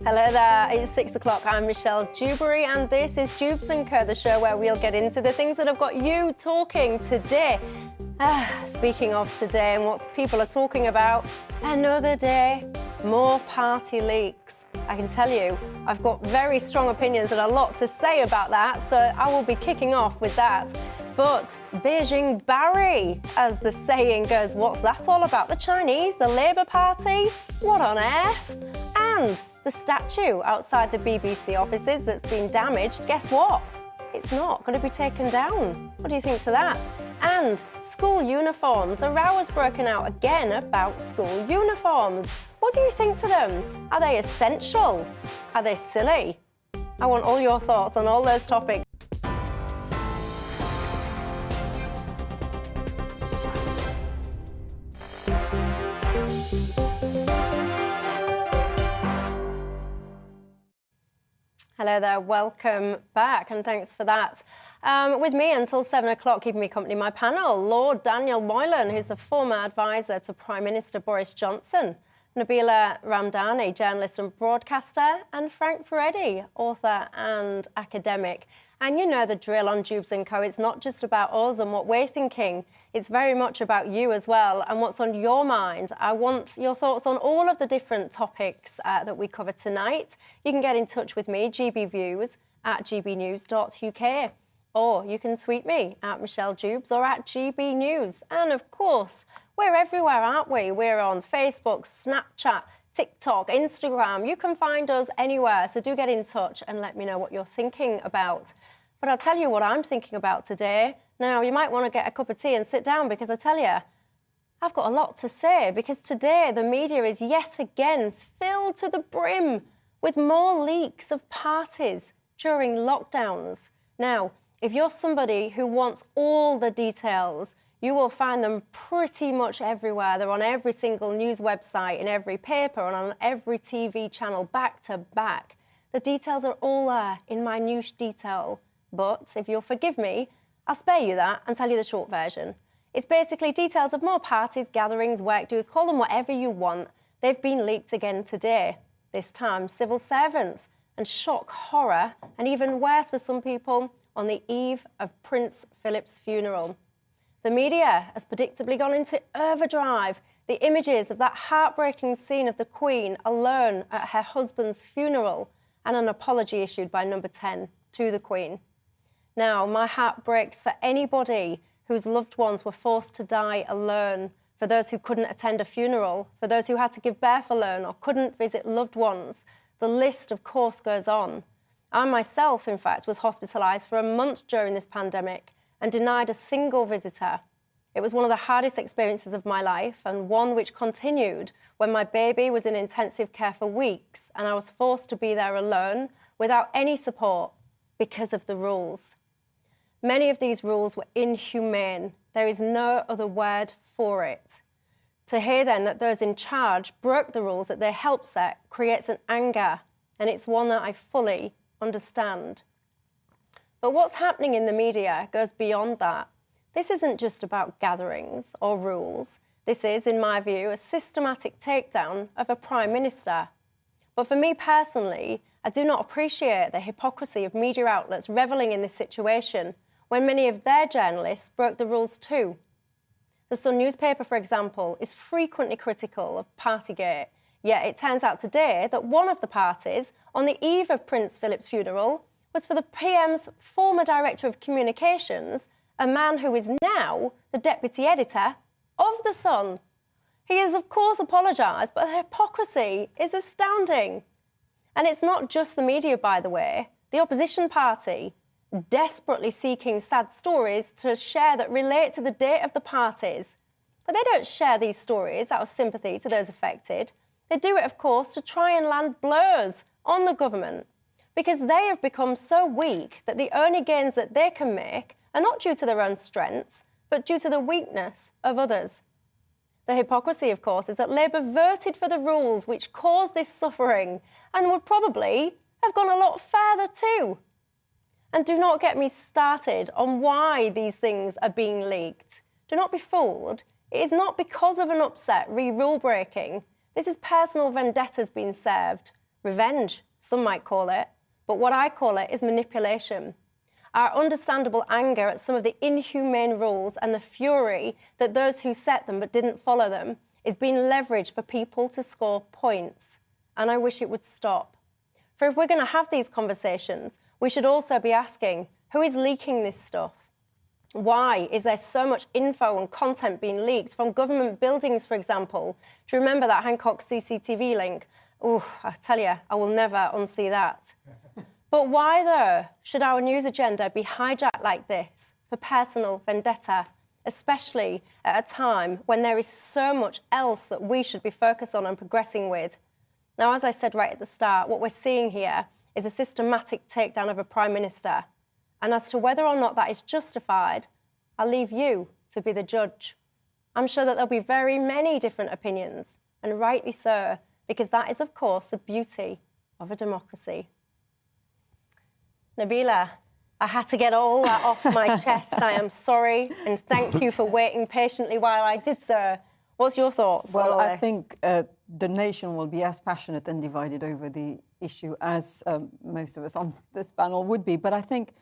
Hello there, it's 6 o'clock. I'm Michelle Dewberry and this is Dewbs Co, the show where we'll get into the things that have got you talking today. Speaking of today and what people are talking about, another day, more party leaks. I can tell you, I've got very strong opinions and a lot to say about that, so I will be kicking off with that. But Beijing Barry, as the saying goes, what's that all about? The Chinese, the Labour Party? What on earth? And the statue outside the BBC offices that's been damaged, guess what? It's not going to be taken down. What do you think to that? And school uniforms. A row has broken out again about school uniforms. What do you think to them? Are they essential? Are they silly? I want all your thoughts on all those topics. Hello there, welcome back and thanks for that. With me until 7 o'clock, keeping me company, my panel, Lord Daniel Moylan, who's the former advisor to Prime Minister Boris Johnson, Nabila Ramdani, journalist and broadcaster, and Frank Freddy, author and academic. And you know the drill on Dewbs Co. It's not just about us and what we're thinking. It's very much about you as well and what's on your mind. I want your thoughts on all of the different topics that we cover tonight. You can get in touch with me, gbviews@gbnews.uk, or you can tweet me at Michelle Dewbs or at gbnews. And of course, we're everywhere, aren't we? We're on Facebook, Snapchat, TikTok, Instagram. You can find us anywhere, so do get in touch and let me know what you're thinking about. But I'll tell you what I'm thinking about today. Now, you might want to get a cup of tea and sit down because I tell you, I've got a lot to say because today the media is yet again filled to the brim with more leaks of parties during lockdowns. Now, if you're somebody who wants all the details, you will find them pretty much everywhere. They're on every single news website, in every paper, and on every TV channel, back to back. The details are all there in minute detail. But if you'll forgive me, I'll spare you that and tell you the short version. It's basically details of more parties, gatherings, work dues, call them whatever you want. They've been leaked again today. This time, civil servants and shock, horror, and even worse for some people, on the eve of Prince Philip's funeral. The media has predictably gone into overdrive. The images of that heartbreaking scene of the Queen alone at her husband's funeral and an apology issued by Number 10 to the Queen. Now, my heart breaks for anybody whose loved ones were forced to die alone, for those who couldn't attend a funeral, for those who had to give birth alone or couldn't visit loved ones. The list, of course, goes on. I myself, in fact, was hospitalised for a month during this pandemic and denied a single visitor. It was one of the hardest experiences of my life and one which continued when my baby was in intensive care for weeks and I was forced to be there alone without any support because of the rules. Many of these rules were inhumane. There is no other word for it. To hear then that those in charge broke the rules that they helped set creates an anger, and it's one that I fully understand. But what's happening in the media goes beyond that. This isn't just about gatherings or rules. This is, in my view, a systematic takedown of a Prime Minister. But for me personally, I do not appreciate the hypocrisy of media outlets revelling in this situation when many of their journalists broke the rules too. The Sun newspaper, for example, is frequently critical of Partygate, yet it turns out today that one of the parties, on the eve of Prince Philip's funeral, was for the PM's former Director of Communications, a man who is now the Deputy Editor of The Sun. He has, of course, apologised, but the hypocrisy is astounding. And it's not just the media, by the way. The opposition party, desperately seeking sad stories to share that relate to the date of the parties. But they don't share these stories out of sympathy to those affected. They do it, of course, to try and land blows on the government because they have become so weak that the only gains that they can make are not due to their own strengths, but due to the weakness of others. The hypocrisy, of course, is that Labour voted for the rules which caused this suffering and would probably have gone a lot further too. And do not get me started on why these things are being leaked. Do not be fooled. It is not because of an upset re-rule breaking. This is personal vendettas being served. revenge, some might call it, but what I call it is manipulation. Our understandable anger at some of the inhumane rules and the fury that those who set them but didn't follow them is being leveraged for people to score points. And I wish it would stop. For if we're going to have these conversations, we should also be asking, who is leaking this stuff? Why is there so much info and content being leaked from government buildings, for example? Do you remember that Hancock CCTV link? Ooh, I tell you, I will never unsee that. But why, though, should our news agenda be hijacked like this for personal vendetta, especially at a time when there is so much else that we should be focused on and progressing with? Now, as I said right at the start, what we're seeing here is a systematic takedown of a Prime Minister. And as to whether or not that is justified, I'll leave you to be the judge. I'm sure that there'll be very many different opinions, and rightly so, because that is, of course, the beauty of a democracy. Nabila, I had to get all that off my chest. I am sorry, and thank you for waiting patiently while I did so. What's your thoughts on all Well, I this? think the nation will be as passionate and divided over the issue as most of us on this panel would be. But I think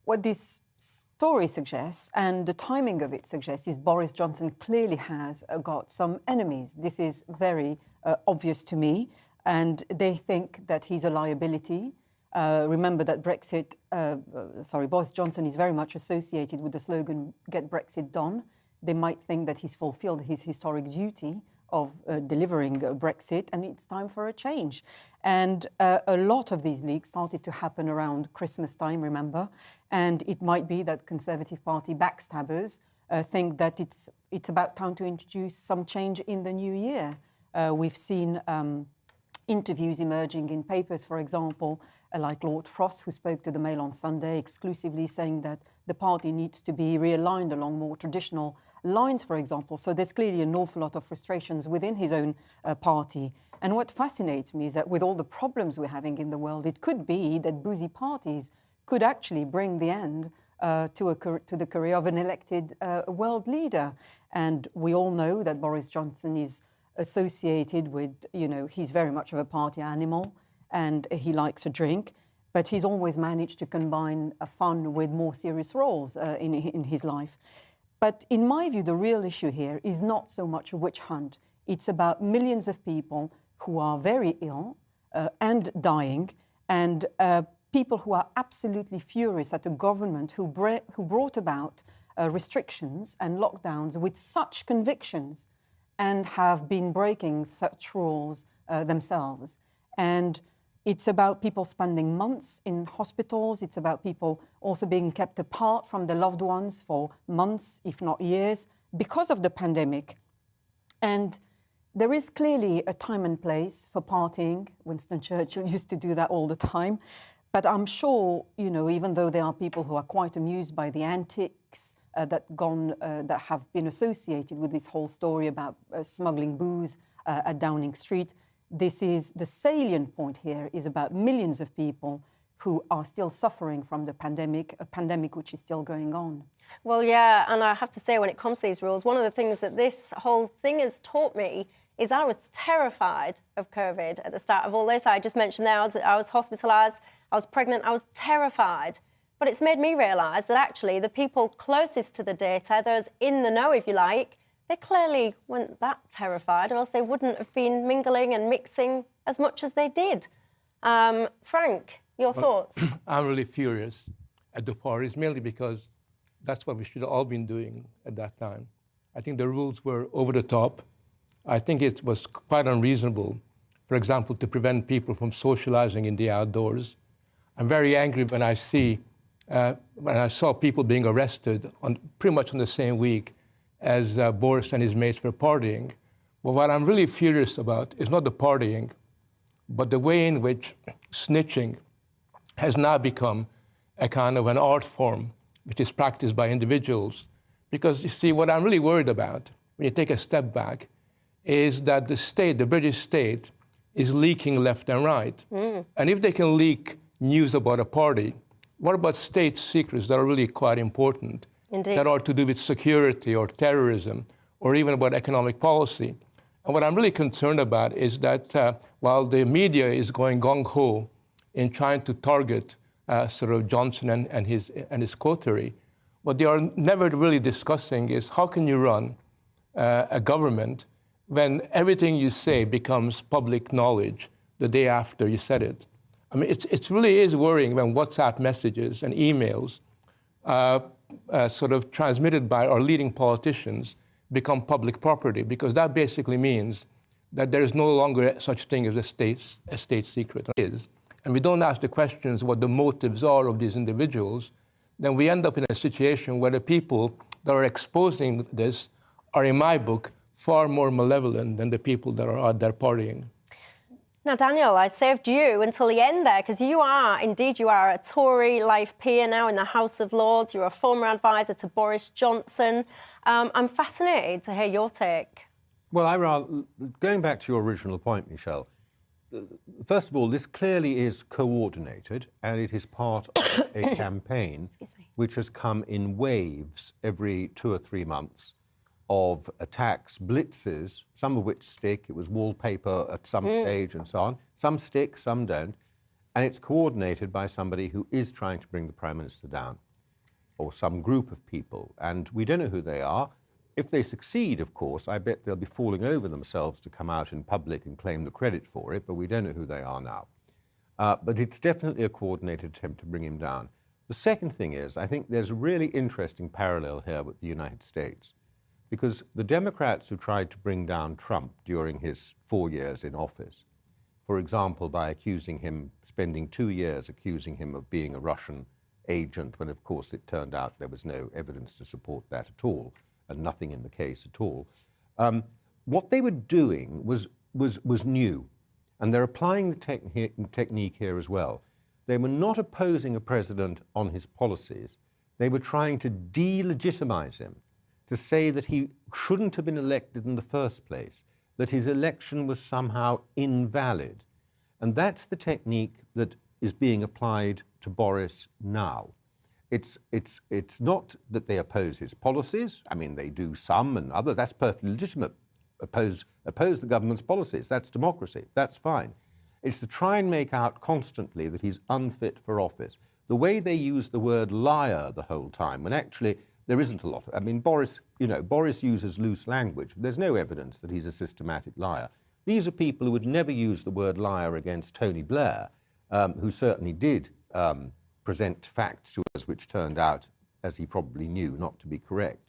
what this story suggests, and the timing of it suggests, is Boris Johnson clearly has got some enemies. This is very obvious to me, and they think that he's a liability. Remember that Boris Johnson is very much associated with the slogan, "Get Brexit done." They might think that he's fulfilled his historic duty of delivering Brexit, and it's time for a change. And a lot of these leaks started to happen around Christmas time, remember? And it might be that Conservative Party backstabbers think that it's about time to introduce some change in the new year. We've seen interviews emerging in papers, for example, like Lord Frost, who spoke to the Mail on Sunday, exclusively saying that the party needs to be realigned along more traditional lines, for example. So there's clearly an awful lot of frustrations within his own party. And what fascinates me is that with all the problems we're having in the world, it could be that boozy parties could actually bring the end to the career of an elected world leader. And we all know that Boris Johnson is associated with, he's very much of a party animal and he likes a drink, but he's always managed to combine fun with more serious roles in his life. But in my view, the real issue here is not so much a witch hunt. It's about millions of people who are very ill and dying, and people who are absolutely furious at a government who brought about restrictions and lockdowns with such convictions and have been breaking such rules themselves. And it's about people spending months in hospitals. It's about people also being kept apart from their loved ones for months, if not years, because of the pandemic. And there is clearly a time and place for partying. Winston Churchill used to do that all the time. But I'm sure, even though there are people who are quite amused by the antics that have been associated with this whole story about smuggling booze at Downing Street, the salient point here is about millions of people who are still suffering from the pandemic, a pandemic which is still going on. Well, yeah, and I have to say, when it comes to these rules, one of the things that this whole thing has taught me is I was terrified of COVID at the start of all this. I just mentioned there, I was hospitalised, I was pregnant, I was terrified. But it's made me realise that actually the people closest to the data, those in the know, if you like, they clearly weren't that terrified, or else they wouldn't have been mingling and mixing as much as they did. Frank, your thoughts? I'm really furious at the parties, mainly because that's what we should have all been doing at that time. I think the rules were over the top. I think it was quite unreasonable, for example, to prevent people from socializing in the outdoors. I'm very angry when I saw people being arrested pretty much on the same week as Boris and his mates were partying. Well, what I'm really furious about is not the partying, but the way in which snitching has now become a kind of an art form which is practiced by individuals. Because you see, what I'm really worried about, when you take a step back, is that the British state, is leaking left and right. And if they can leak news about a party, what about state secrets that are really quite important? Indeed. That are to do with security or terrorism or even about economic policy? And what I'm really concerned about is that while the media is going gung-ho in trying to target sort of Johnson and his coterie, what they are never really discussing is how can you run a government when everything you say becomes public knowledge the day after you said it. I mean, it really is worrying when WhatsApp messages and emails sort of transmitted by our leading politicians become public property, because that basically means that there is no longer such thing as a state secret. And we don't ask the questions what the motives are of these individuals, then we end up in a situation where the people that are exposing this are, in my book, far more malevolent than the people that are out there partying. Now, Daniel, I saved you until the end there, because you are a Tory life peer now in the House of Lords. You're a former advisor to Boris Johnson. I'm fascinated to hear your take. Well, going back to your original point, Michelle, first of all, this clearly is coordinated, and it is part of a campaign which has come in waves every 2 or 3 months of attacks, blitzes, some of which stick. It was wallpaper at some stage and so on. Some stick, some don't. And it's coordinated by somebody who is trying to bring the Prime Minister down, or some group of people. And we don't know who they are. If they succeed, of course, I bet they'll be falling over themselves to come out in public and claim the credit for it, but we don't know who they are now. But it's definitely a coordinated attempt to bring him down. The second thing is, I think there's a really interesting parallel here with the United States, because the Democrats who tried to bring down Trump during his 4 years in office, for example, by spending 2 years accusing him of being a Russian agent, when of course it turned out there was no evidence to support that at all, and nothing in the case at all. What they were doing was new, and they're applying the technique here as well. They were not opposing a president on his policies. They were trying to delegitimize him, to say that he shouldn't have been elected in the first place, that his election was somehow invalid. And that's the technique that is being applied to Boris now. It's not that they oppose his policies. I mean, they do some and other. That's perfectly legitimate. Oppose the government's policies. That's democracy. That's fine. It's to try and make out constantly that he's unfit for office. The way they use the word liar the whole time, when actually there isn't a lot. I mean, Boris uses loose language. There's no evidence that he's a systematic liar. These are people who would never use the word liar against Tony Blair, who certainly did present facts to us which turned out, as he probably knew, not to be correct.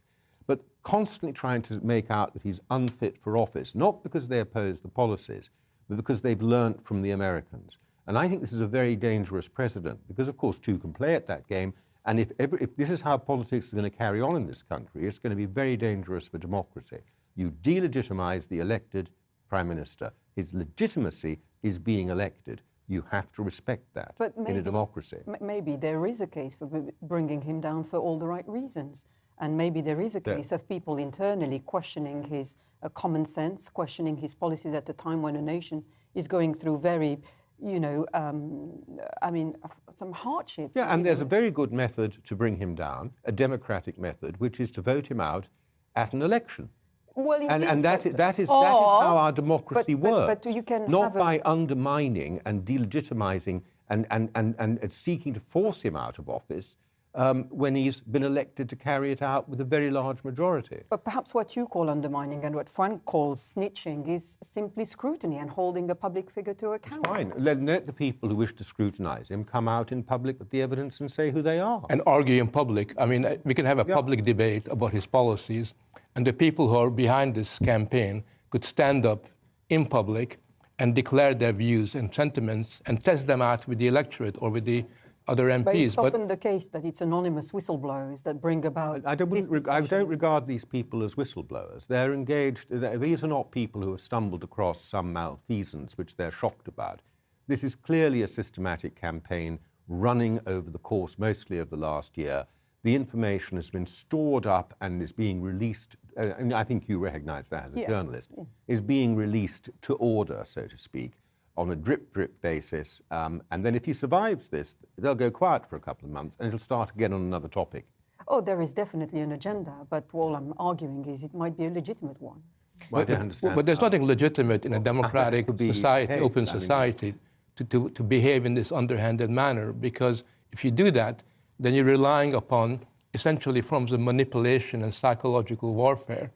But constantly trying to make out that he's unfit for office, not because they oppose the policies, but because they've learnt from the Americans. And I think this is a very dangerous precedent, because, of course, two can play at that game. And if this is how politics is going to carry on in this country, it's going to be very dangerous for democracy. You delegitimize the elected Prime Minister. His legitimacy is being elected. You have to respect that in a democracy. Maybe there is a case for bringing him down for all the right reasons. And maybe there is a case of people internally questioning his common sense, questioning his policies at a time when a nation is going through very, some hardships. Yeah, and there's a very good method to bring him down, a democratic method, which is to vote him out at an election. Well, and that is how our democracy works. But you can not by undermining and delegitimizing and seeking to force him out of office when he's been elected to carry it out with a very large majority. But perhaps what you call undermining and what Frank calls snitching is simply scrutiny and holding a public figure to account. It's fine. Let the people who wish to scrutinize him come out in public with the evidence and say who they are. And argue in public. I mean, we can have a public debate about his policies, and the people who are behind this campaign could stand up in public and declare their views and sentiments and test them out with the electorate or with the other MPs. But it's often the case that it's anonymous whistleblowers that bring about I don't regard these people as whistleblowers. They're engaged. These are not people who have stumbled across some malfeasance which they're shocked about. This is clearly a systematic campaign running over the course mostly of the last year. The information has been stored up and is being released, and I think you recognize that as a journalist, is being released to order, so to speak, on a drip basis. And then if he survives this, they'll go quiet for a couple of months and it'll start again on another topic. Oh, there is definitely an agenda, but all I'm arguing is it might be a legitimate one. Well, I don't understand. But there's nothing legitimate in a democratic could be society, behaved. open I mean- society, to behave in this underhanded manner. Because if you do that, then you're relying upon essentially forms of manipulation and psychological warfare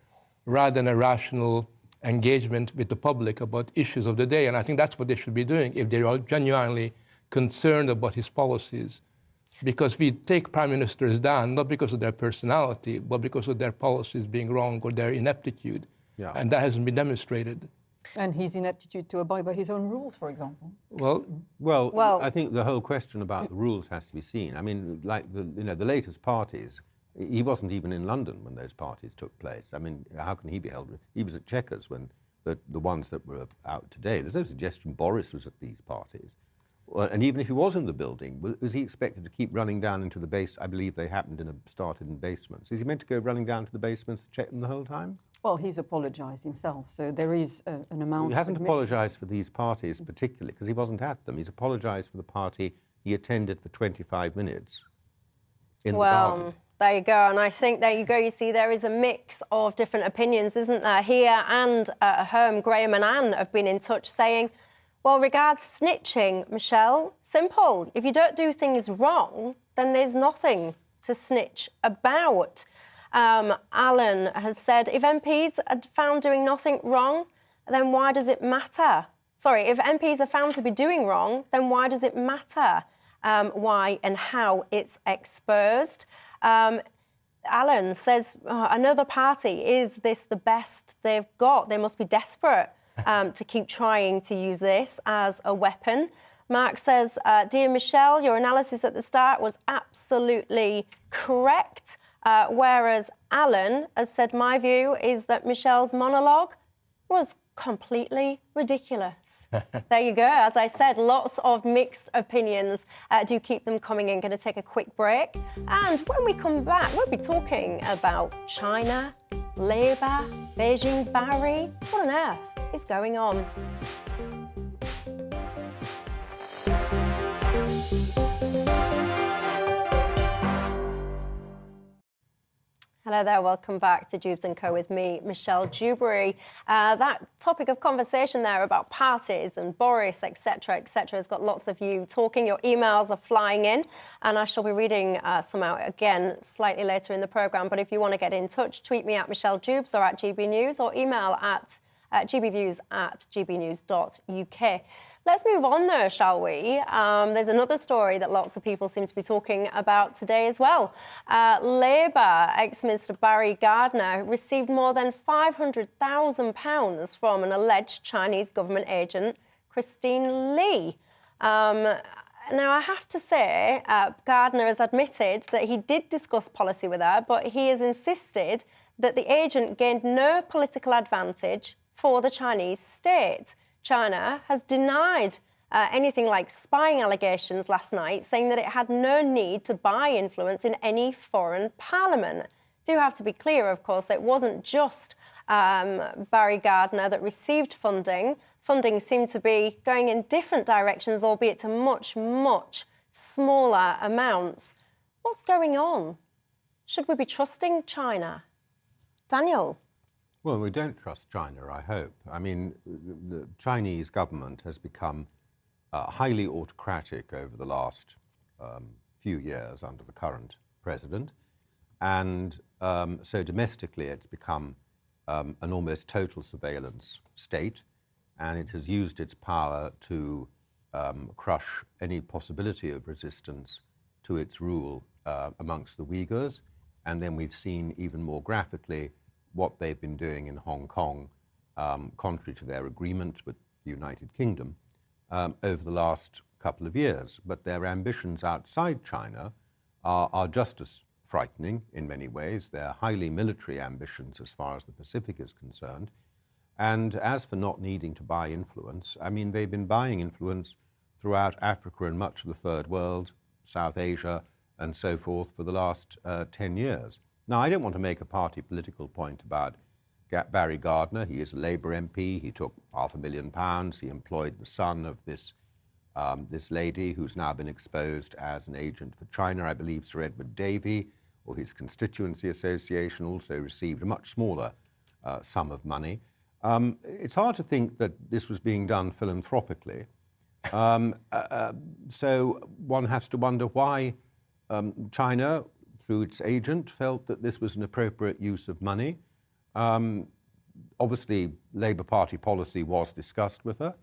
rather than a rational engagement with the public about issues of the day. And I think that's what they should be doing if they are genuinely concerned about his policies. Because we take prime ministers down not because of their personality, but because of their policies being wrong or their ineptitude. Yeah. And that hasn't been demonstrated. And his ineptitude to abide by his own rules, for example. Well, I think the whole question about the rules has to be seen. I mean, like the latest parties, he wasn't even in London when those parties took place. I mean, how can he be held? He was at Chequers when the ones that were out today. There's no suggestion Boris was at these parties. And even if he was in the building, was he expected to keep running down into the base? I believe they started in basements. Is he meant to go running down to the basements to check them the whole time? Well, he's apologised himself, so there is an amount. He hasn't of apologised for these parties particularly because he wasn't at them. He's apologised for the party he attended for 25 minutes in the garden. There you go. And I think there you go. You see, there is a mix of different opinions, isn't there? Here and at home, Graham and Anne have been in touch saying, well, regards snitching, Michelle, simple. If you don't do things wrong, then there's nothing to snitch about. Alan has said, if MPs are found doing nothing wrong, then why does it matter? Sorry, if MPs are found to be doing wrong, then why does it matter why and how it's exposed? Alan says, another party, is this the best they've got? They must be desperate to keep trying to use this as a weapon. Mark says, dear Michelle, your analysis at the start was absolutely correct. Whereas Alan has said, my view is that Michelle's monologue was completely ridiculous. There you go. As I said, lots of mixed opinions. Do keep them coming in. Going to take a quick break. And when we come back, we'll be talking about China, Labour, Beijing Barry. What on earth is going on? Hello there, welcome back to Dewbs Co with me, Michelle Dewberry. That topic of conversation there about parties and Boris, etc., has got lots of you talking. Your emails are flying in, and I shall be reading some out again slightly later in the programme. But if you want to get in touch, tweet me at Michelle Dewbs or at GB News, or email at gbviews@gbnews.uk. Let's move on, though, shall we? There's another story that lots of people seem to be talking about today as well. Labour ex-Minister Barry Gardner received more than £500,000 from an alleged Chinese government agent, Christine Lee. Now, I have to say, Gardner has admitted that he did discuss policy with her, but he has insisted that the agent gained no political advantage for the Chinese state. China has denied anything like spying allegations last night, saying that it had no need to buy influence in any foreign parliament. Do have to be clear, of course, that it wasn't just Barry Gardner that received funding. Funding seemed to be going in different directions, albeit to much, much smaller amounts. What's going on? Should we be trusting China? Daniel? Well, we don't trust China, I hope. I mean, the Chinese government has become highly autocratic over the last few years under the current president. And so domestically, it's become an almost total surveillance state. And it has used its power to crush any possibility of resistance to its rule amongst the Uyghurs. And then we've seen even more graphically what they've been doing in Hong Kong, contrary to their agreement with the United Kingdom, over the last couple of years. But their ambitions outside China are just as frightening in many ways. They're highly military ambitions as far as the Pacific is concerned. And as for not needing to buy influence, I mean, they've been buying influence throughout Africa and much of the Third World, South Asia, and so forth for the last 10 years. Now, I don't want to make a party political point about Barry Gardner. He is a Labour MP. He took £500,000. He employed the son of this lady who's now been exposed as an agent for China. I believe Sir Edward Davey, or his constituency association, also received a much smaller sum of money. It's hard to think that this was being done philanthropically. So one has to wonder why China, through its agent, felt that this was an appropriate use of money. Obviously, Labour Party policy was discussed with her,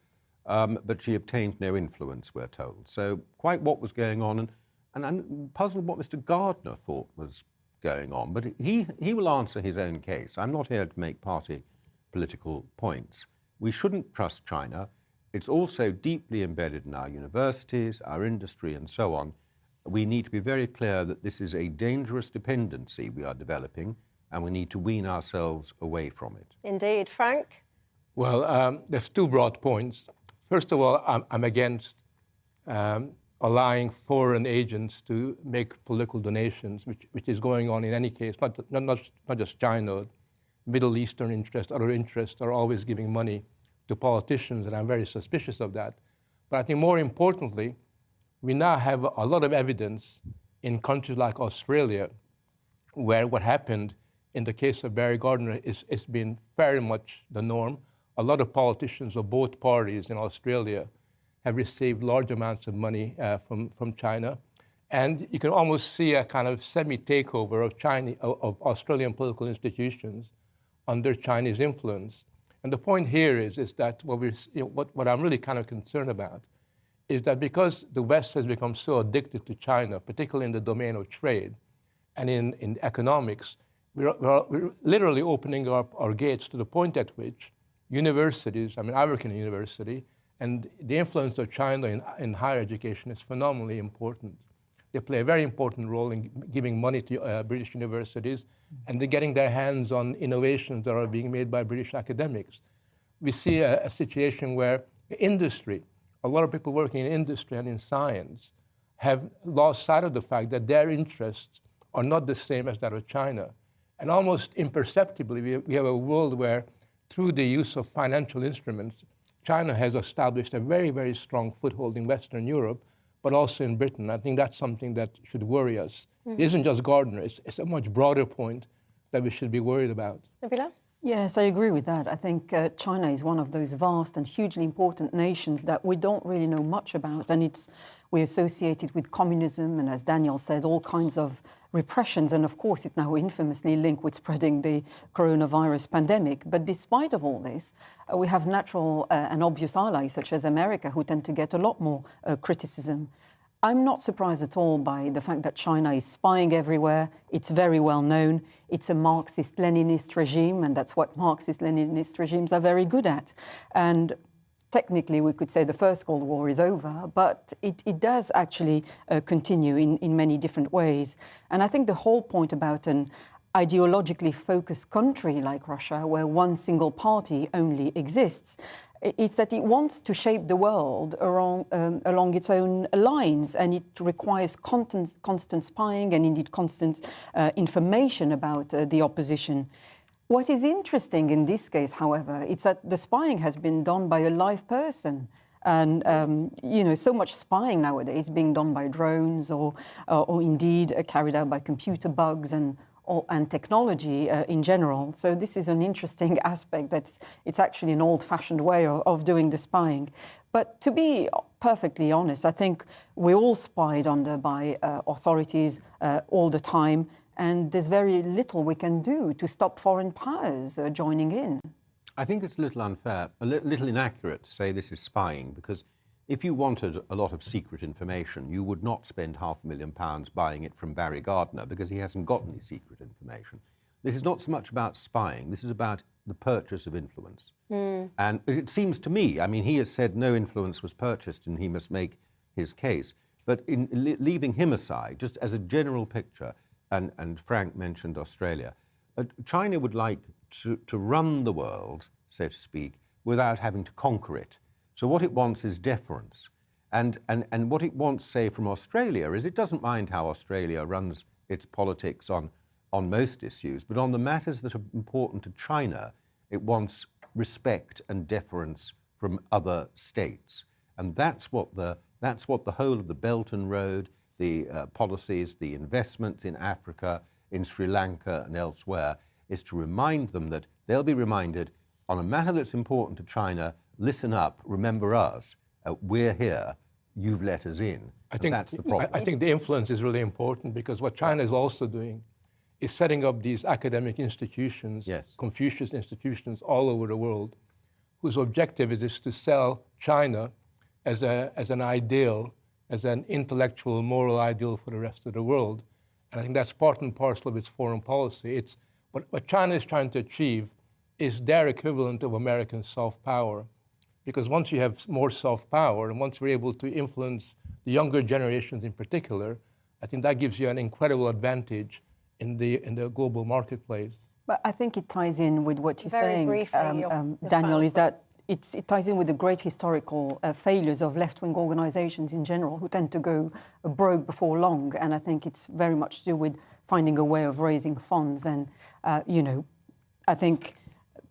but she obtained no influence, we're told. So quite what was going on, and I'm puzzled what Mr. Gardner thought was going on, but he will answer his own case. I'm not here to make party political points. We shouldn't trust China. It's also deeply embedded in our universities, our industry, and so on. We need to be very clear that this is a dangerous dependency we are developing, and we need to wean ourselves away from it. Indeed. Frank? Well, there's two broad points. First of all, I'm against allowing foreign agents to make political donations, which is going on in any case, not just China. Middle Eastern interests, other interests are always giving money to politicians, and I'm very suspicious of that. But I think more importantly, we now have a lot of evidence in countries like Australia, where what happened in the case of Barry Gardner is been very much the norm. A lot of politicians of both parties in Australia have received large amounts of money from China. And you can almost see a kind of semi-takeover of Australian political institutions under Chinese influence. And the point here is that what I'm really kind of concerned about is that because the West has become so addicted to China, particularly in the domain of trade and in economics, we're literally opening up our gates to the point at which universities, I work in a university, and the influence of China in higher education is phenomenally important. They play a very important role in giving money to British universities, and they're getting their hands on innovations that are being made by British academics. We see a situation where industry, a lot of people working in industry and in science, have lost sight of the fact that their interests are not the same as that of China. And almost imperceptibly, we have a world where, through the use of financial instruments, China has established a very, very strong foothold in Western Europe, but also in Britain. I think that's something that should worry us. It isn't just Gardner, it's a much broader point that we should be worried about. Nabila? Yes, I agree with that. I think China is one of those vast and hugely important nations that we don't really know much about, and we associate it with communism and, as Daniel said, all kinds of repressions, and of course it's now infamously linked with spreading the coronavirus pandemic. But despite of all this, we have natural and obvious allies such as America, who tend to get a lot more criticism. I'm not surprised at all by the fact that China is spying everywhere. It's very well known. It's a Marxist-Leninist regime, and that's what Marxist-Leninist regimes are very good at. And technically, we could say the First Cold War is over, but it does actually continue in many different ways. And I think the whole point about an ideologically focused country like Russia, where one single party only exists, it's that it wants to shape the world along its own lines, and it requires constant spying and indeed constant information about the opposition. What is interesting in this case, however, is that the spying has been done by a live person. And, so much spying nowadays being done by drones or indeed carried out by computer bugs and technology in general. So this is an interesting aspect. It's actually an old-fashioned way of doing the spying. But to be perfectly honest, I think we're all spied under by authorities all the time, and there's very little we can do to stop foreign powers joining in. I think it's a little unfair, a little inaccurate to say this is spying, because if you wanted a lot of secret information, you would not spend £500,000 buying it from Barry Gardner, because he hasn't got any secret information. This is not so much about spying, this is about the purchase of influence. And it seems to me, he has said no influence was purchased and he must make his case. But in leaving him aside, just as a general picture, and Frank mentioned Australia, China would like to run the world, so to speak, without having to conquer it. So what it wants is deference. And what it wants, say, from Australia is it doesn't mind how Australia runs its politics on most issues, but on the matters that are important to China, it wants respect and deference from other states. And that's what the whole of the Belt and Road, the policies, the investments in Africa, in Sri Lanka and elsewhere, is to remind them that they'll be reminded on a matter that's important to China, listen up, remember us, we're here, you've let us in. That's the problem. I think the influence is really important because what China is also doing is setting up these academic institutions, Yes. Confucius institutions all over the world, whose objective is to sell China as an ideal, as an intellectual, moral ideal for the rest of the world. And I think that's part and parcel of its foreign policy. It's what China is trying to achieve is their equivalent of American soft power. Because once you have more soft power, and once we're able to influence the younger generations in particular, I think that gives you an incredible advantage in the global marketplace. But I think it ties in with what you're Very saying, briefly, your Daniel, final is that it ties in with the great historical failures of left-wing organisations in general, who tend to go broke before long. And I think it's very much to do with finding a way of raising funds. And, I think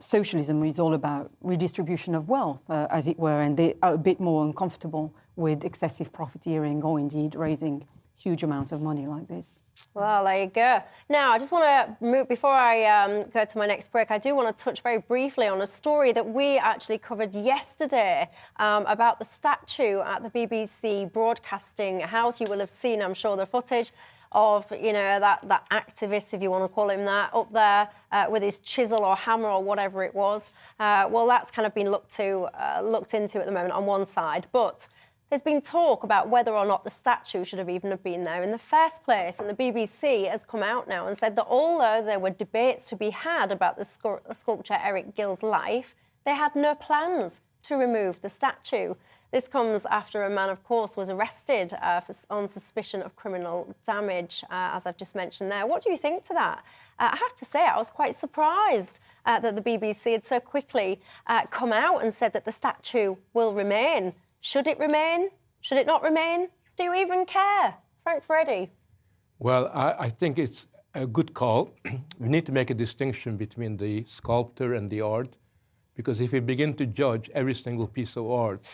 socialism is all about redistribution of wealth, as it were, and they are a bit more uncomfortable with excessive profiteering or indeed raising huge amounts of money like this. Well, there you go. Now, I just want to move, before I go to my next break, I do want to touch very briefly on a story that we actually covered yesterday about the statue at the BBC Broadcasting House. You will have seen, I'm sure, the footage of, that activist, if you want to call him that, up there with his chisel or hammer or whatever it was. Well, that's kind of been looked into at the moment on one side. But there's been talk about whether or not the statue should have even been there in the first place. And the BBC has come out now and said that although there were debates to be had about the sculptor Eric Gill's life, they had no plans to remove the statue. This comes after a man, of course, was arrested on suspicion of criminal damage, as I've just mentioned there. What do you think to that? I have to say, I was quite surprised that the BBC had so quickly come out and said that the statue will remain. Should it remain? Should it not remain? Do you even care? Frank Freddy. Well, I think it's a good call. We need to make a distinction between the sculptor and the art, because if we begin to judge every single piece of art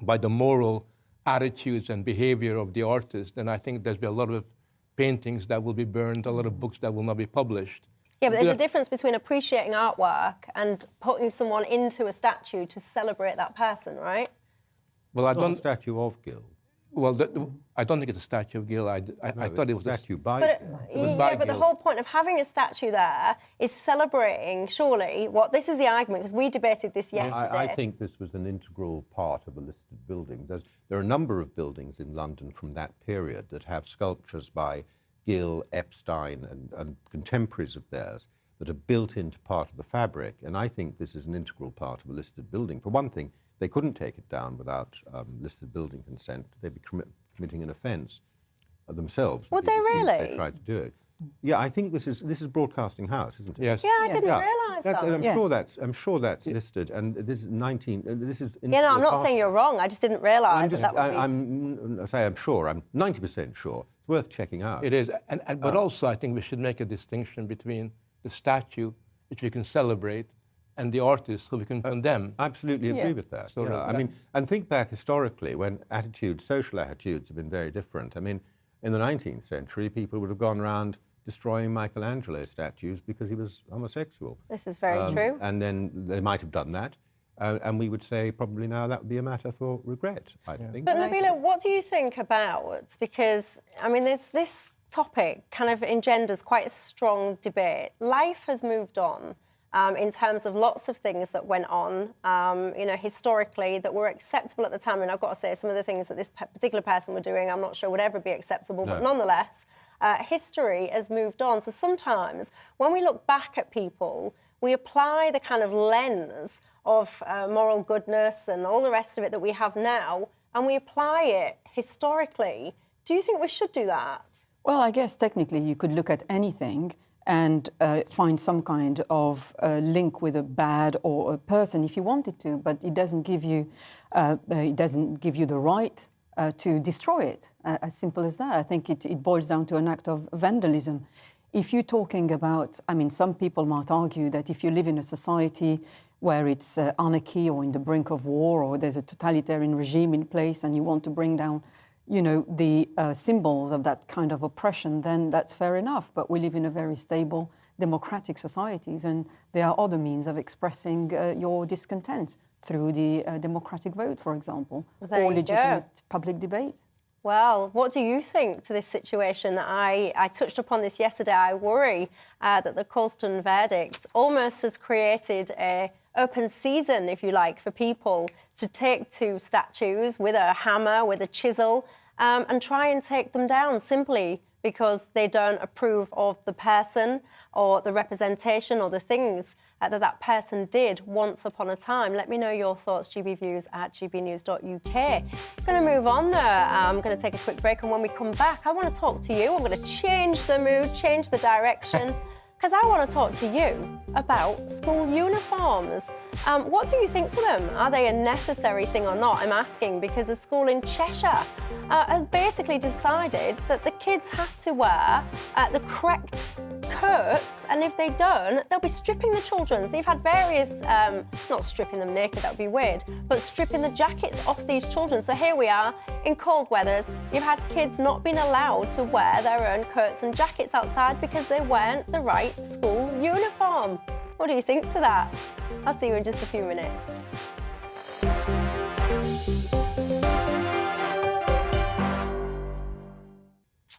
by the moral attitudes and behavior of the artist, then I think there's been a lot of paintings that will be burned, a lot of books that will not be published. Yeah, but there's a difference between appreciating artwork and putting someone into a statue to celebrate that person, right? Well, I It's not don't. a statue of Gill. Well, I don't think it's a statue of Gill. I thought it was a statue by But, Gill. by but the Gill. whole point of having a statue there is celebrating, surely, this is the argument, because we debated this yesterday. I think this was an integral part of a listed building. There are a number of buildings in London from that period that have sculptures by Gill, Epstein, and contemporaries of theirs that are built into part of the fabric. And I think this is an integral part of a listed building. For one thing, they couldn't take it down without listed building consent. They'd be committing an offence themselves. Would they really? If they tried to do it. Yeah, I think this is Broadcasting House, isn't it? Yes. Yeah, I didn't realise that. I'm sure that's listed, and this is 19. This is. Yeah, no, I'm not saying you're wrong. I just didn't realise that would be. I'm sure. I'm 90% sure. It's worth checking out. It is, but also I think we should make a distinction between the statue, which we can celebrate, and the artist who we can condemn. Absolutely agree with that. So I mean, and think back historically when social attitudes have been very different. I mean, in the 19th century, people would have gone around destroying Michelangelo statues because he was homosexual. This is very true. And then they might have done that. And we would say probably now that would be a matter for regret, I think. But Nabila, what do you think about? Because, I mean, this topic kind of engenders quite a strong debate. Life has moved on. In terms of lots of things that went on, historically, that were acceptable at the time. And I've got to say, some of the things that this particular person were doing, I'm not sure would ever be acceptable. No. But nonetheless, history has moved on. So sometimes, when we look back at people, we apply the kind of lens of moral goodness and all the rest of it that we have now, and we apply it historically. Do you think we should do that? Well, I guess technically you could look at anything and find some kind of link with a bad or a person if you wanted to, but it doesn't give you the right to destroy it. As simple as that. I think it boils down to an act of vandalism. If you're talking about, I mean, some people might argue that if you live in a society where it's anarchy or in the brink of war or there's a totalitarian regime in place and you want to bring down the symbols of that kind of oppression, then that's fair enough. But we live in a very stable democratic societies, and there are other means of expressing your discontent through the democratic vote, for example, There or you legitimate public debate. Well, what do you think to this situation? I touched upon this yesterday. I worry that the Colston verdict almost has created an open season, if you like, for people to take to statues with a hammer, with a chisel, and try and take them down simply because they don't approve of the person or the representation or the things that person did once upon a time. Let me know your thoughts, gbviews@gbnews.uk. I'm going to move on now. I'm going to take a quick break, and when we come back, I want to talk to you. I'm going to change the mood, change the direction, because I want to talk to you about school uniforms. What do you think to them? Are they a necessary thing or not? I'm asking because a school in Cheshire has basically decided that the kids have to wear the correct coats, and if they don't, they'll be stripping the children. So you've had various, not stripping them naked, that would be weird, but stripping the jackets off these children. So here we are in cold weathers. You've had kids not being allowed to wear their own coats and jackets outside because they weren't the right school uniform. What do you think to that? I'll see you in just a few minutes.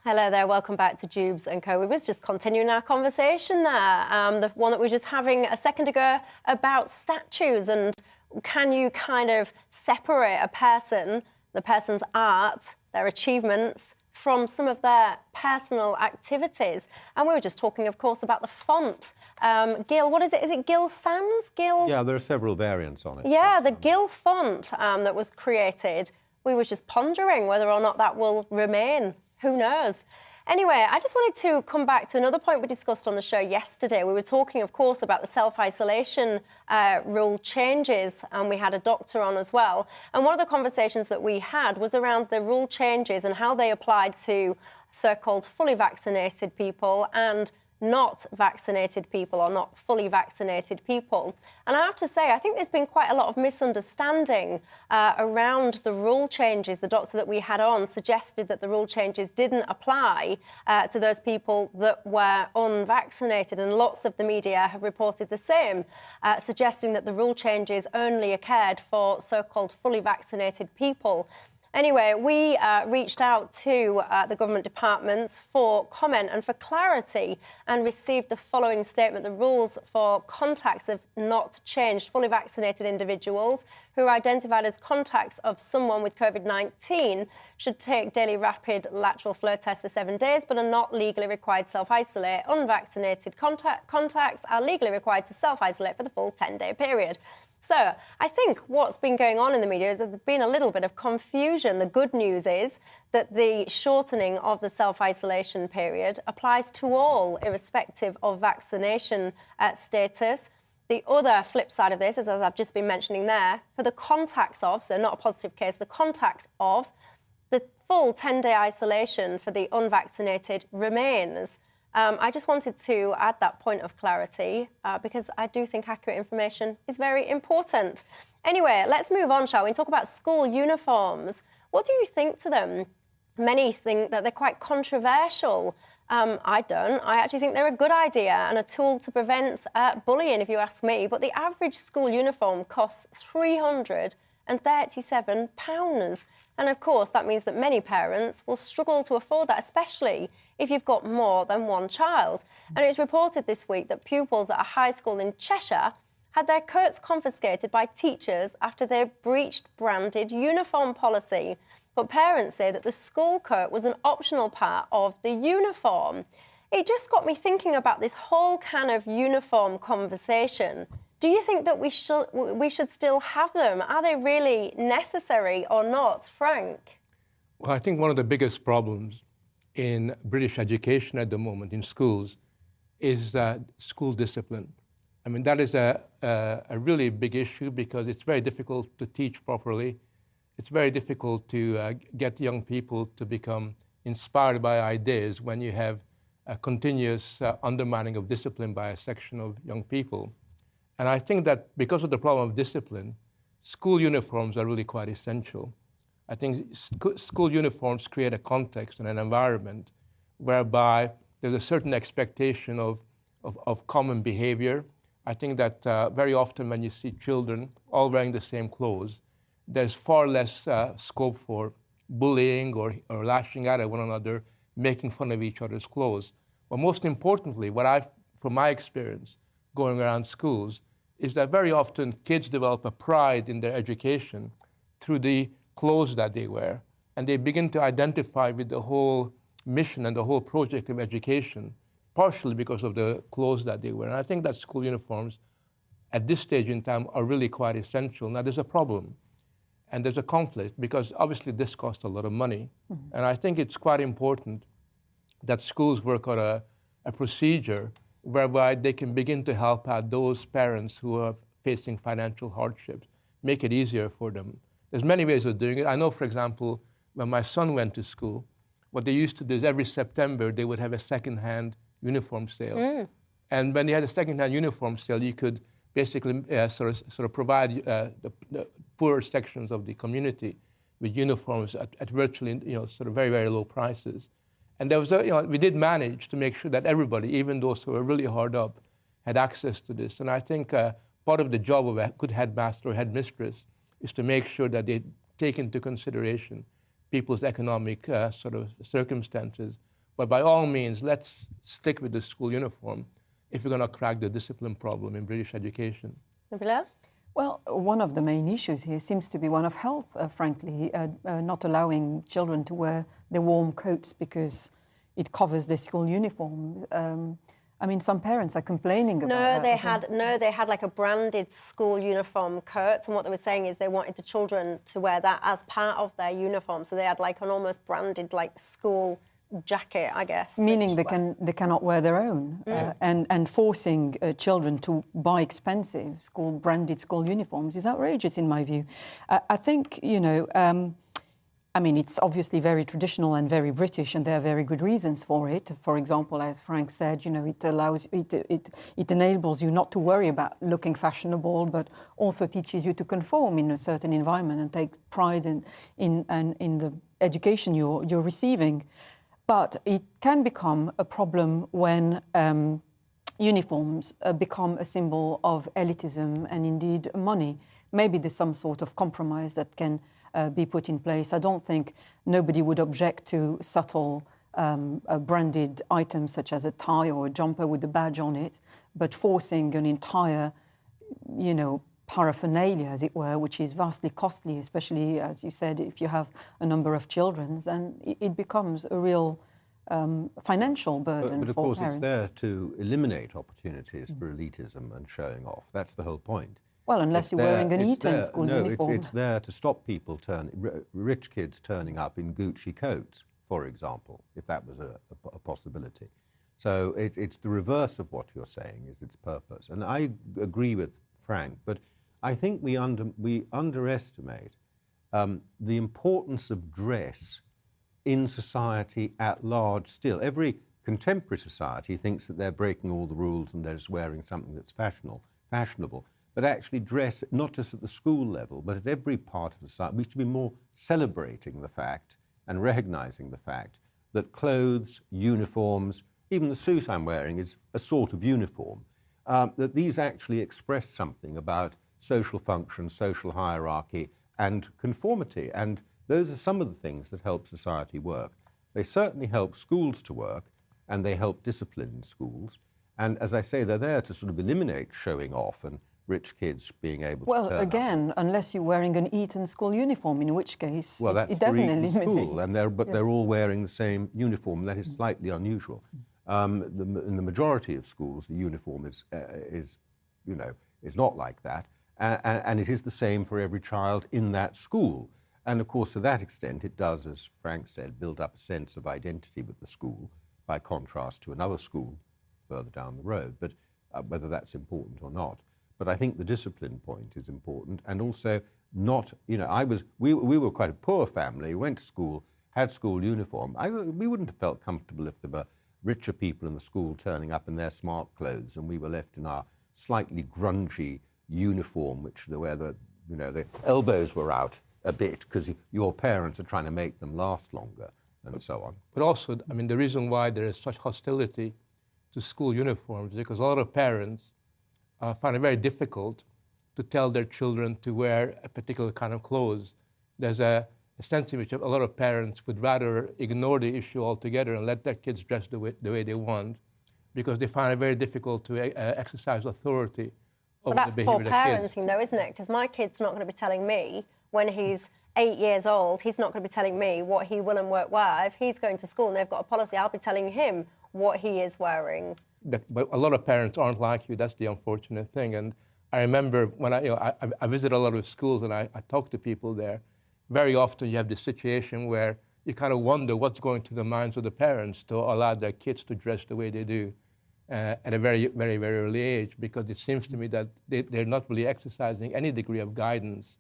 Hello there, welcome back to Dewbs Co. We was just continuing our conversation there, the one that we were just having a second ago about statues, and can you kind of separate a person, the person's art, their achievements, from some of their personal activities? And we were just talking, of course, about the font. Gil, what is it? Is it Gil Sans? Gil? Yeah, there are several variants on it. Yeah, the Gil font that was created. We were just pondering whether or not that will remain. Who knows? Anyway, I just wanted to come back to another point we discussed on the show yesterday. We were talking, of course, about the self-isolation rule changes, and we had a doctor on as well. And one of the conversations that we had was around the rule changes and how they applied to so-called fully vaccinated people and not vaccinated people, or not fully vaccinated people. And I have to say, I think there's been quite a lot of misunderstanding around the rule changes. The doctor that we had on suggested that the rule changes didn't apply to those people that were unvaccinated, and lots of the media have reported the same, suggesting that the rule changes only occurred for so-called fully vaccinated people. Anyway, we reached out to the government departments for comment and for clarity, and received the following statement. The rules for contacts have not changed. Fully vaccinated individuals who are identified as contacts of someone with COVID-19 should take daily rapid lateral flow tests for 7 days, but are not legally required to self-isolate. Unvaccinated contacts are legally required to self-isolate for the full 10-day period. So I think what's been going on in the media is that there's been a little bit of confusion. The good news is that the shortening of the self-isolation period applies to all, irrespective of vaccination status. The other flip side of this is, as I've just been mentioning there, for the contacts of, so not a positive case, the contacts of, the full 10-day isolation for the unvaccinated remains. I just wanted to add that point of clarity because I do think accurate information is very important. Anyway, let's move on, shall we, and talk about school uniforms. What do you think to them? Many think that they're quite controversial. I don't. I actually think they're a good idea and a tool to prevent bullying, if you ask me. But the average school uniform costs £337. And of course, that means that many parents will struggle to afford that, especially if you've got more than one child. And it's reported this week that pupils at a high school in Cheshire had their coats confiscated by teachers after they breached branded uniform policy. But parents say that the school coat was an optional part of the uniform. It just got me thinking about this whole kind of uniform conversation. Do you think that we should still have them? Are they really necessary or not, Frank? Well, I think one of the biggest problems in British education at the moment in schools is school discipline. I mean, that is a really big issue because it's very difficult to teach properly. It's very difficult to get young people to become inspired by ideas when you have a continuous undermining of discipline by a section of young people. And I think that because of the problem of discipline, school uniforms are really quite essential. I think school uniforms create a context and an environment whereby there's a certain expectation of of common behavior. I think that very often when you see children all wearing the same clothes, there's far less scope for bullying or lashing out at one another, making fun of each other's clothes. But most importantly, from my experience going around schools, is that very often kids develop a pride in their education through the clothes that they wear. And they begin to identify with the whole mission and the whole project of education, partially because of the clothes that they wear. And I think that school uniforms at this stage in time are really quite essential. Now, there's a problem and there's a conflict because obviously this costs a lot of money. Mm-hmm. And I think it's quite important that schools work on a procedure whereby they can begin to help out those parents who are facing financial hardships, make it easier for them. There's many ways of doing it. I know, for example, when my son went to school, what they used to do is every September they would have a second-hand uniform sale. Mm. And when they had a second-hand uniform sale, you could basically sort of provide the poorer sections of the community with uniforms at virtually, sort of very, very low prices. And there was we did manage to make sure that everybody, even those who were really hard up, had access to this. And I think part of the job of a good headmaster or headmistress is to make sure that they take into consideration people's economic sort of circumstances. But by all means, let's stick with the school uniform if we're going to crack the discipline problem in British education. Nabila? Well, one of the main issues here seems to be one of health, frankly, not allowing children to wear their warm coats because it covers their school uniform. I mean, some parents are complaining about that. They had like a branded school uniform coat, and what they were saying is they wanted the children to wear that as part of their uniform. So they had like an almost branded like school jacket, I guess. Meaning they cannot wear their own, and forcing children to buy expensive branded school uniforms is outrageous in my view. I think, I mean, it's obviously very traditional and very British, and there are very good reasons for it. For example, as Frank said, it enables you not to worry about looking fashionable, but also teaches you to conform in a certain environment and take pride in the education you're receiving. But it can become a problem when uniforms become a symbol of elitism and indeed money. Maybe there's some sort of compromise that can be put in place. I don't think nobody would object to subtle branded items such as a tie or a jumper with a badge on it, but forcing an entire, paraphernalia, as it were, which is vastly costly, especially, as you said, if you have a number of children, and it becomes a real financial burden but of for course parents. It's there to eliminate opportunities for elitism and showing off. That's the whole point. Well, unless you're wearing an Eton school uniform. It's there to stop people rich kids turning up in Gucci coats, for example, if that was a possibility. So it's the reverse of what you're saying is its purpose. And I agree with Frank, but I think we underestimate the importance of dress in society at large still. Every contemporary society thinks that they're breaking all the rules and they're just wearing something that's fashionable. But actually dress, not just at the school level, but at every part of the society. We should be more celebrating the fact and recognizing the fact that clothes, uniforms, even the suit I'm wearing is a sort of uniform, that these actually express something about social function, social hierarchy, and conformity. And those are some of the things that help society work. They certainly help schools to work, and they help discipline in schools. And as I say, they're there to sort of eliminate showing off and rich kids being able to turn up. Again, unless you're wearing an Eton school uniform, in which case that's it doesn't Eton eliminate. School, and they're all wearing the same uniform. That is slightly unusual. In the majority of schools, the uniform is not like that, and it is the same for every child in that school. And of course, to that extent, it does, as Frank said, build up a sense of identity with the school, by contrast to another school further down the road. But whether that's important or not. But I think the discipline point is important, and also not, we were quite a poor family, went to school, had school uniform. We wouldn't have felt comfortable if there were richer people in the school turning up in their smart clothes and we were left in our slightly grungy uniform, where the elbows were out a bit because your parents are trying to make them last longer and so on. But also, I mean, the reason why there is such hostility to school uniforms because a lot of parents find it very difficult to tell their children to wear a particular kind of clothes. There's a sense in which a lot of parents would rather ignore the issue altogether and let their kids dress the way they want because they find it very difficult to exercise authority over Well, that's the poor behavior of the kids. parenting, though, isn't it? Because my kid's not going to be telling me when he's 8 years old, he's not going to be telling me what he will and won't wear. If he's going to school and they've got a policy, I'll be telling him what he is wearing. But a lot of parents aren't like you. That's the unfortunate thing. And I remember when I visit a lot of schools and I talk to people there. Very often you have this situation where you kind of wonder what's going through the minds of the parents to allow their kids to dress the way they do at a very, very, very early age, because it seems to me that they're not really exercising any degree of guidance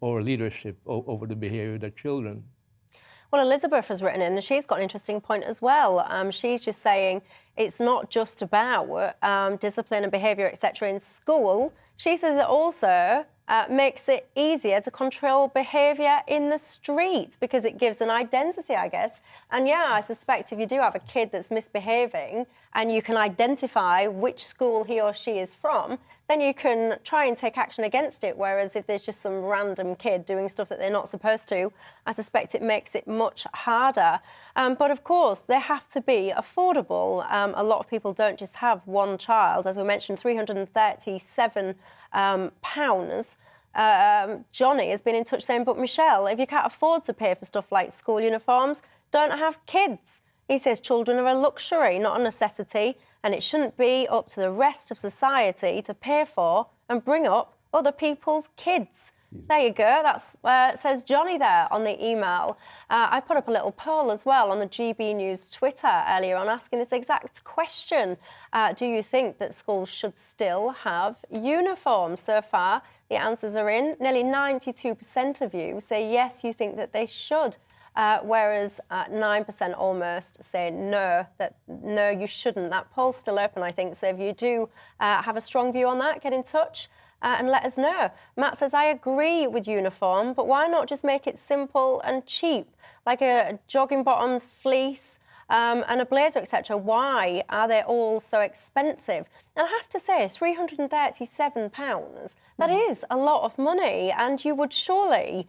or leadership over the behavior of their children. Well, Elizabeth has written in, and she's got an interesting point as well. She's just saying it's not just about discipline and behaviour, etc. in school. She says it also makes it easier to control behaviour in the streets because it gives an identity, I guess. And yeah, I suspect if you do have a kid that's misbehaving and you can identify which school he or she is from, then you can try and take action against it. Whereas if there's just some random kid doing stuff that they're not supposed to, I suspect it makes it much harder. But of course, they have to be affordable. A lot of people don't just have one child. As we mentioned, £337. Johnny has been in touch saying, but Michelle, if you can't afford to pay for stuff like school uniforms, don't have kids. He says children are a luxury, not a necessity, and it shouldn't be up to the rest of society to pay for and bring up other people's kids. There you go. That's says Johnny there on the email. I put up a little poll as well on the GB News Twitter earlier on asking this exact question. Do you think that schools should still have uniforms? So far, the answers are in. Nearly 92% of you say yes, you think that they should. Whereas 9% almost say no, you shouldn't. That poll's still open, I think. So if you do have a strong view on that, get in touch and let us know. Matt says, I agree with uniform, but why not just make it simple and cheap, like a jogging bottoms, fleece, and a blazer, etc. Why are they all so expensive? And I have to say, £337, that is a lot of money. And you would surely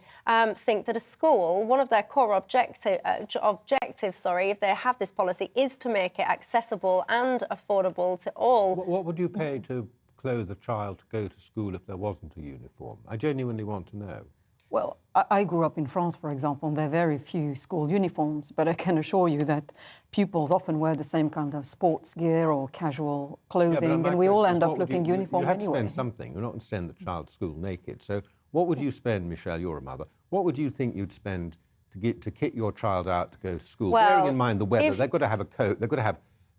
think that a school, one of their core objectives, if they have this policy, is to make it accessible and affordable to all. What would you pay to clothe a child to go to school if there wasn't a uniform? I genuinely want to know. Well, I grew up in France, for example, and there are very few school uniforms, but I can assure you that pupils often wear the same kind of sports gear or casual clothing, and we all end up looking uniform anyway. You have to spend something. You're not going to send the child to school naked. So what would you spend, Michelle, you're a mother, what would you think you'd spend to kit your child out to go to school? Well, bearing in mind the weather, they've got to have a coat,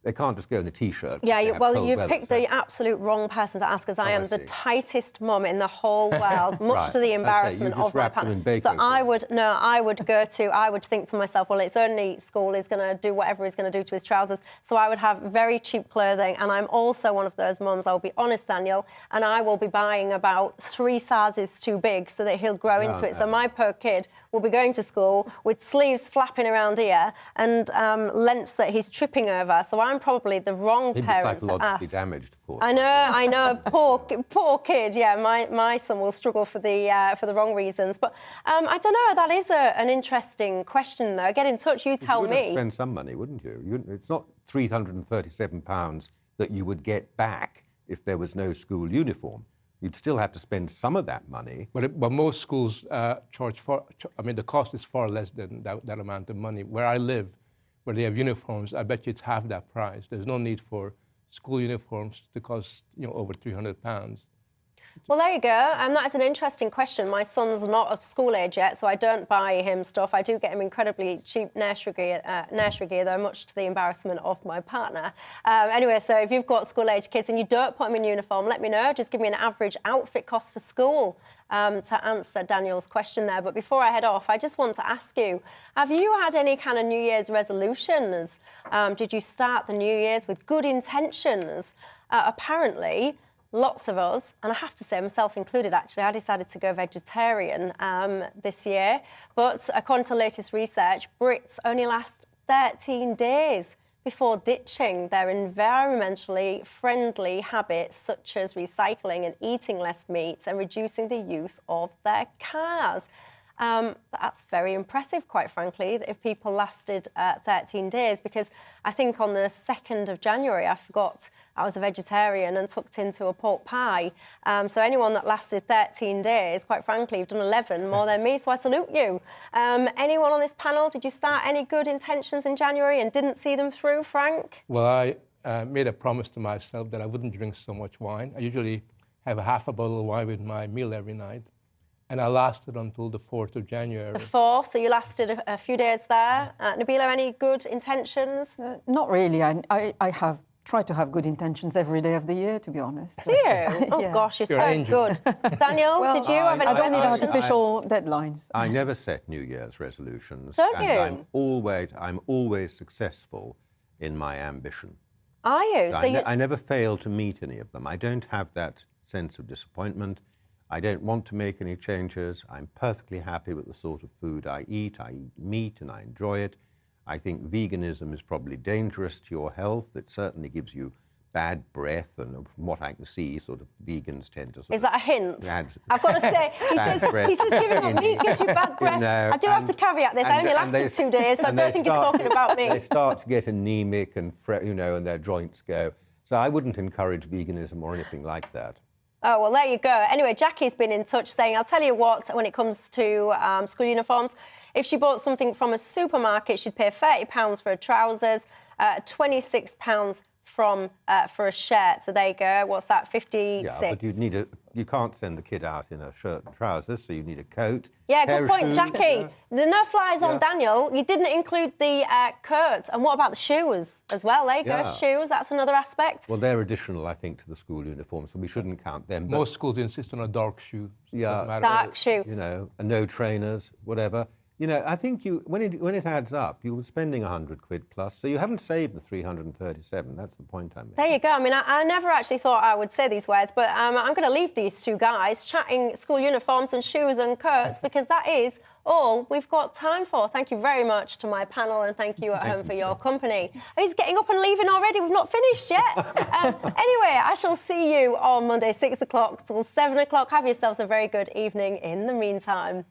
they can't just go in a T-shirt. Yeah, you've picked the absolute wrong person to ask, as I am the tightest mum in the whole world, much to the embarrassment of my partner. So I would think to myself, well, it's only school, he's going to do whatever he's going to do to his trousers. So I would have very cheap clothing, and I'm also one of those mums, I'll be honest, Daniel, and I will be buying about 3 sizes too big so that he'll grow into it. So my poor kid will be going to school with sleeves flapping around here and lengths that he's tripping over. So I'm probably the wrong parent to ask. Psychologically damaged, of course. I know, poor kid. Yeah, my son will struggle for the wrong reasons. But I don't know. That is an interesting question, though. Get in touch. You tell me. You would spend some money, wouldn't you? It's not £337 that you would get back if there was no school uniform. You'd still have to spend some of that money. But most schools charge the cost is far less than that amount of money. Where I live, where they have uniforms, I bet you it's half that price. There's no need for school uniforms to cost over £300. Well, there you go. That is an interesting question. My son's not of school age yet, so I don't buy him stuff. I do get him incredibly cheap nursery gear, though, much to the embarrassment of my partner. Anyway, so if you've got school-age kids and you don't put them in uniform, let me know. Just give me an average outfit cost for school to answer Daniel's question there. But before I head off, I just want to ask you, have you had any kind of New Year's resolutions? Did you start the New Year's with good intentions? Apparently, lots of us, and I have to say myself included actually, I decided to go vegetarian this year. But according to latest research, Brits only last 13 days before ditching their environmentally friendly habits such as recycling and eating less meat and reducing the use of their cars. That's very impressive, quite frankly, if people lasted 13 days, because I think on the 2nd of January, I forgot I was a vegetarian and tucked into a pork pie. So anyone that lasted 13 days, quite frankly, you've done 11 more than me, so I salute you. Anyone on this panel, did you start any good intentions in January and didn't see them through, Frank? Well, I made a promise to myself that I wouldn't drink so much wine. I usually have a half a bottle of wine with my meal every night. And I lasted until the 4th of January. The 4th, so you lasted a few days there. Nabila, any good intentions? Not really. I have tried to have good intentions every day of the year, to be honest. Do you? Oh, gosh, you're so good. Daniel, did you have any I don't need resolutions? artificial deadlines. I never set New Year's resolutions. Don't and you? I'm always successful in my ambition. Are you? I never fail to meet any of them. I don't have that sense of disappointment. I don't want to make any changes. I'm perfectly happy with the sort of food I eat. I eat meat and I enjoy it. I think veganism is probably dangerous to your health. It certainly gives you bad breath, and from what I can see, sort of vegans tend to. Is that a hint? I've got to say, he says giving up meat gives you bad breath. I do have to caveat this. I only lasted 2 days, so I don't think he's talking about me. They start to get anemic and and their joints go. So I wouldn't encourage veganism or anything like that. Oh, well, there you go. Anyway, Jackie's been in touch saying, I'll tell you what, when it comes to school uniforms, if she bought something from a supermarket, she'd pay £30 for her trousers, £26 for a shirt. So there you go. What's that, 56? Yeah, but you can't send the kid out in a shirt and trousers, so you need a coat. Yeah, good point, Jackie. The no flies on Daniel. You didn't include the coats. And what about the shoes as well? There you go, shoes. That's another aspect. Well, they're additional, I think, to the school uniform, so we shouldn't count them. But Most schools insist on a dark shoe. Yeah, dark shoe. And no trainers, whatever. I think when it adds up, you were spending 100 quid plus, so you haven't saved the 337. That's the point I'm making. There you go. I mean, I never actually thought I would say these words, but I'm going to leave these two guys chatting school uniforms and shoes and coats, because that is all we've got time for. Thank you very much to my panel, and thank you at home for your company. He's getting up and leaving already. We've not finished yet. Anyway, I shall see you on Monday, 6 o'clock till 7 o'clock. Have yourselves a very good evening in the meantime.